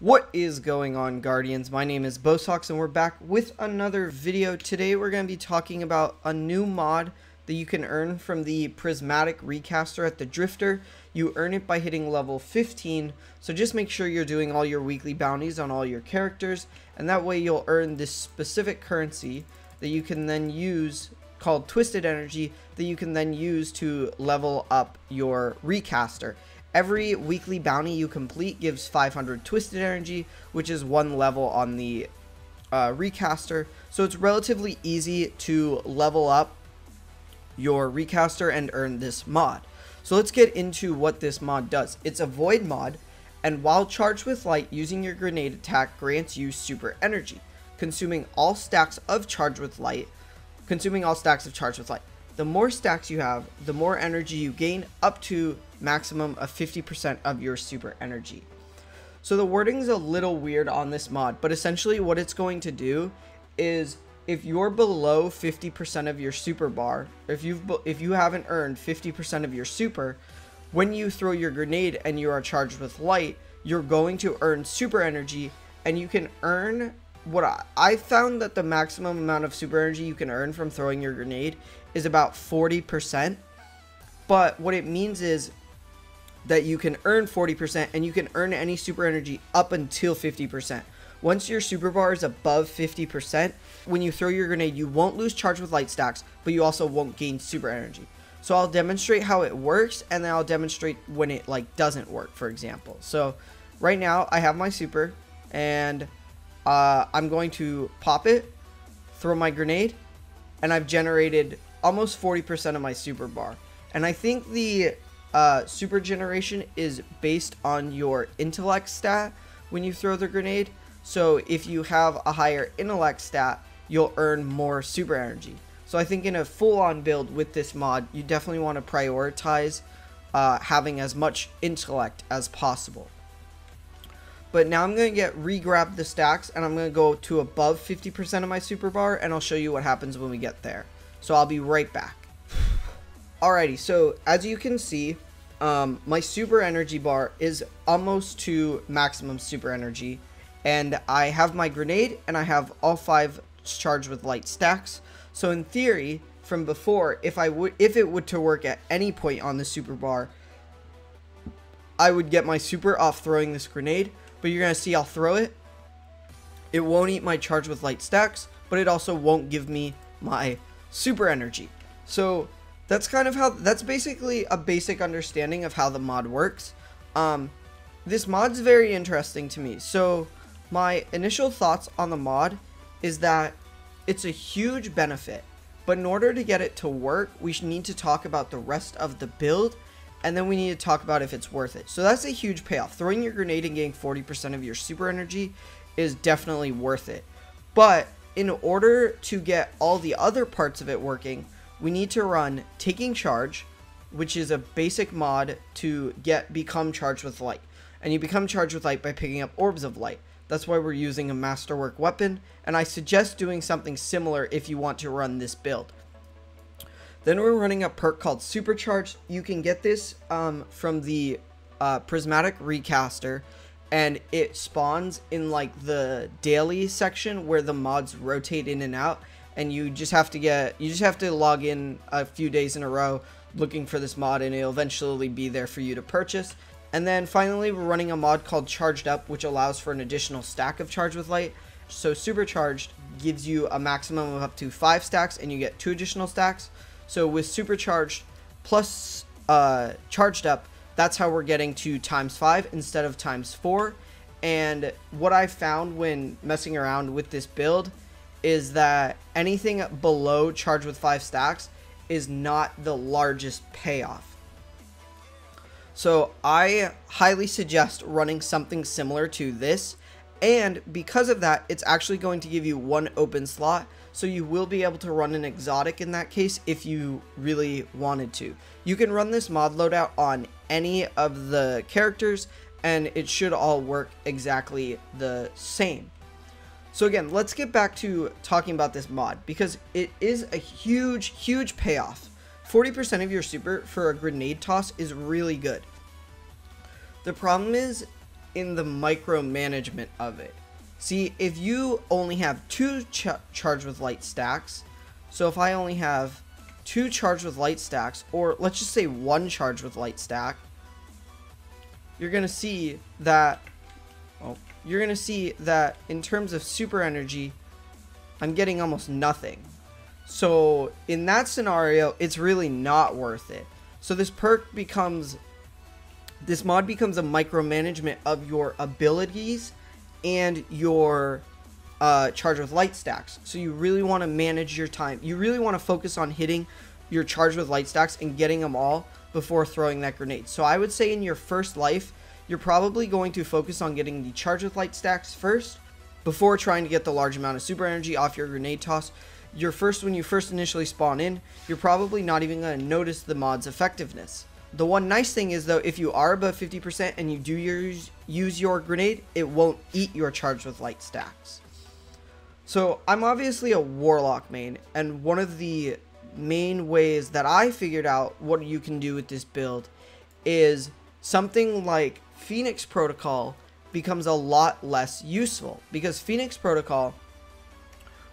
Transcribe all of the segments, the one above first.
What is going on, Guardians? My name is Bosox and we're back with another video. Today we're going to be talking about a new mod that you can earn from the prismatic recaster at the Drifter. You earn it by hitting level 15, so just make sure you're doing all your weekly bounties on all your characters, and that way you'll earn this specific currency that you can then use, called Twisted Energy, that you can then use to level up your recaster. Every weekly bounty you complete gives 500 Twisted Energy, which is one level on the recaster. So it's relatively easy to level up your recaster and earn this mod. So let's get into what this mod does. It's a void mod, and while charged with light, using your grenade attack grants you super energy, consuming all stacks of charge with light. The more stacks you have, the more energy you gain, up to maximum of 50% of your super energy. So the wording is a little weird on this mod, but essentially what it's going to do is, if you're below 50% of your super bar, if you haven't earned 50% of your super, when you throw your grenade and you are charged with light, you're going to earn super energy, and you can earn what I found that the maximum amount of super energy you can earn from throwing your grenade is about 40%. But what it means is that you can earn 40% and you can earn any super energy up until 50%. Once your super bar is above 50%, when you throw your grenade, you won't lose charge with light stacks, but you also won't gain super energy. So I'll demonstrate how it works, and then I'll demonstrate when it doesn't work, for example. So right now I have my super, and I'm going to pop it, throw my grenade, and I've generated almost 40% of my super bar. And I think the super generation is based on your intellect stat when you throw the grenade. So if you have a higher intellect stat, you'll earn more super energy. So I think in a full-on build with this mod, you definitely want to prioritize having as much intellect as possible. But now I'm going to re-grab the stacks, and I'm going to go to above 50% of my super bar, and I'll show you what happens when we get there. So I'll be right back. Alrighty, so as you can see, my super energy bar is almost to maximum super energy, and I have my grenade, and I have all 5 charged with light stacks. So in theory, from before, if it would to work at any point on the super bar, I would get my super off throwing this grenade. But you're gonna see I'll throw it. It won't eat my charge with light stacks, but it also won't give me my super energy. So that's basically a basic understanding of how the mod works. This mod's very interesting to me. So my initial thoughts on the mod is that it's a huge benefit, but in order to get it to work, we need to talk about the rest of the build, and then we need to talk about if it's worth it. So that's a huge payoff. Throwing your grenade and getting 40% of your super energy is definitely worth it. But in order to get all the other parts of it working, we need to run Taking Charge, which is a basic mod to become charged with light. And you become charged with light by picking up orbs of light. That's why we're using a masterwork weapon, and I suggest doing something similar if you want to run this build. Then we're running a perk called Supercharged. You can get this from the prismatic recaster, and it spawns in the daily section where the mods rotate in and out, and you just have to log in a few days in a row looking for this mod, and it'll eventually be there for you to purchase. And then finally, we're running a mod called Charged Up, which allows for an additional stack of charge with light. So Supercharged gives you a maximum of up to 5 stacks, and you get 2 additional stacks. So with Supercharged plus Charged Up, that's how we're getting to ×5 instead of ×4. And what I found when messing around with this build is that anything below charge with 5 stacks is not the largest payoff. So I highly suggest running something similar to this, and because of that, it's actually going to give you 1 open slot, so you will be able to run an exotic in that case if you really wanted to. You can run this mod loadout on any of the characters, and it should all work exactly the same. So again, let's get back to talking about this mod, because it is a huge payoff. 40% of your super for a grenade toss is really good. The problem is in the micromanagement of it. See, if you only have 2 charge with light stacks, so if I only have 2 charge with light stacks, or let's just say 1 charge with light stack, you're gonna see that in terms of super energy, I'm getting almost nothing. So in that scenario, it's really not worth it. So this mod becomes a micromanagement of your abilities and your charge with light stacks. So you really want to manage your time. You really want to focus on hitting your charge with light stacks and getting them all before throwing that grenade. So I would say in your first life, you're probably going to focus on getting the charge with light stacks first before trying to get the large amount of super energy off your grenade toss. When you first initially spawn in, you're probably not even going to notice the mod's effectiveness. The one nice thing is though, if you are above 50% and you do use your grenade, it won't eat your charge with light stacks. So I'm obviously a warlock main, and one of the main ways that I figured out what you can do with this build is something like Phoenix Protocol becomes a lot less useful, because Phoenix Protocol,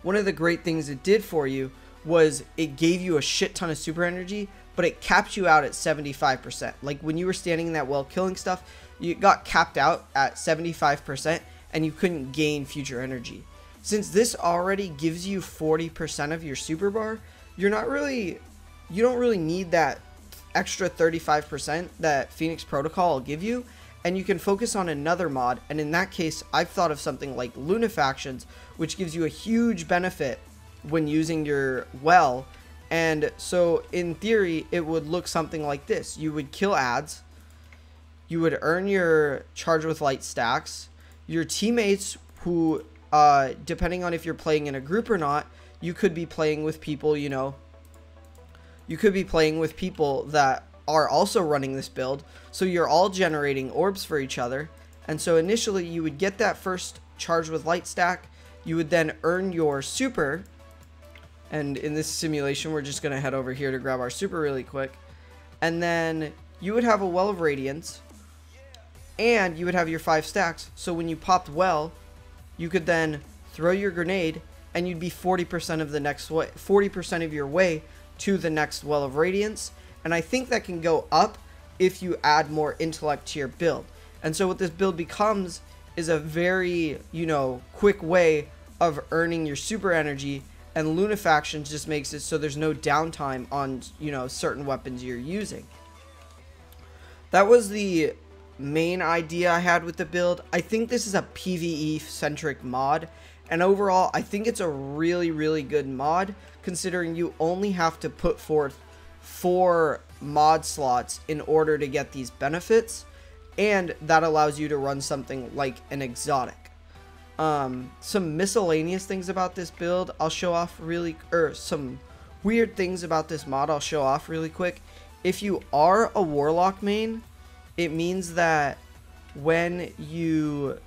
one of the great things it did for you was it gave you a shit ton of super energy, but it capped you out at 75%. Like when you were standing in that well killing stuff, you got capped out at 75% and you couldn't gain future energy. Since this already gives you 40% of your super bar, you don't really need that extra 35% that Phoenix Protocol will give you, and you can focus on another mod. And in that case, I've thought of something like Lunafactions, which gives you a huge benefit when using your well. And so in theory, it would look something like this. You would kill ads, you would earn your charge with light stacks, your teammates who, depending on if you're playing in a group or not, you could be playing with people, you could be playing with people that are also running this build, so you're all generating orbs for each other. And so initially you would get that first charge with light stack, you would then earn your super, and in this simulation we're just going to head over here to grab our super really quick, and then you would have a well of radiance, and you would have your 5 stacks. So when you popped well, you could then throw your grenade, and you'd be 40% of the next way, 40% of your way to the next well of radiance. And I think that can go up if you add more intellect to your build. And so what this build becomes is a very, quick way of earning your super energy, and Lunafactions just makes it so there's no downtime on, certain weapons you're using. That was the main idea I had with the build. I think this is a PvE centric mod, and overall I think it's a really, really good mod, considering you only have to put forth 4 mod slots in order to get these benefits, and that allows you to run something like an exotic. Some miscellaneous things about this build I'll show off some weird things about this mod I'll show off really quick. If you are a warlock main, it means that when you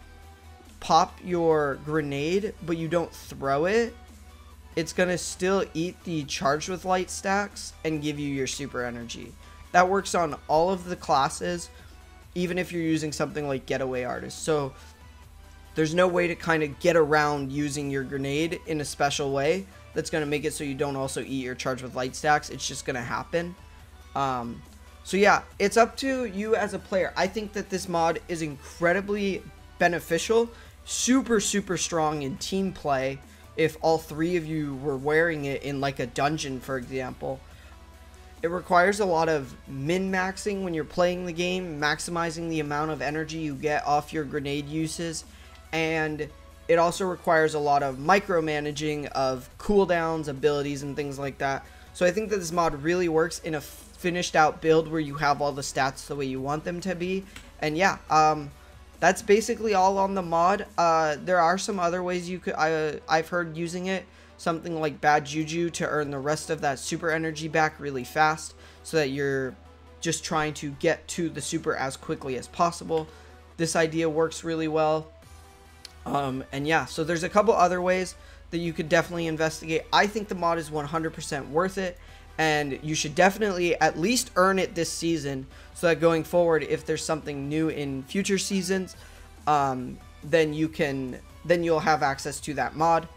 pop your grenade but you don't throw it, it's gonna still eat the charged with light stacks and give you your super energy. That works on all of the classes, even if you're using something like Getaway Artist. So there's no way to kind of get around using your grenade in a special way that's gonna make it so you don't also eat your charged with light stacks. It's just gonna happen. So yeah, it's up to you as a player. I think that this mod is incredibly beneficial, super strong in team play. If all 3 of you were wearing it in like a dungeon, for example, it requires a lot of min-maxing when you're playing the game, maximizing the amount of energy you get off your grenade uses, and it also requires a lot of micromanaging of cooldowns, abilities, and things like that. So I think that this mod really works in a finished out build where you have all the stats the way you want them to be. And yeah, that's basically all on the mod. There are some other ways you could, I've heard using it, something like Bad Juju to earn the rest of that super energy back really fast, so that you're just trying to get to the super as quickly as possible. This idea works really well. And yeah, so there's a couple other ways that you could definitely investigate. I think the mod is 100% worth it, and you should definitely at least earn it this season, so that going forward, if there's something new in future seasons, then you'll have access to that mod.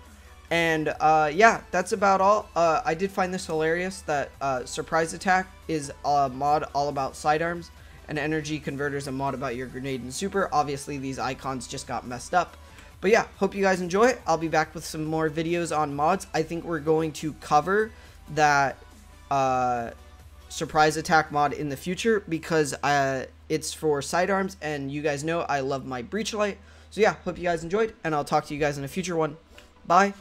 And yeah, that's about all. I did find this hilarious that surprise attack is a mod all about sidearms, and energy converter is a mod about your grenade and super. Obviously these icons just got messed up, but yeah, hope you guys enjoy it. I'll be back with some more videos on mods. I think we're going to cover that surprise attack mod in the future, because it's for sidearms, and you guys know I love my breach light. So yeah, hope you guys enjoyed, and I'll talk to you guys in a future one. Bye.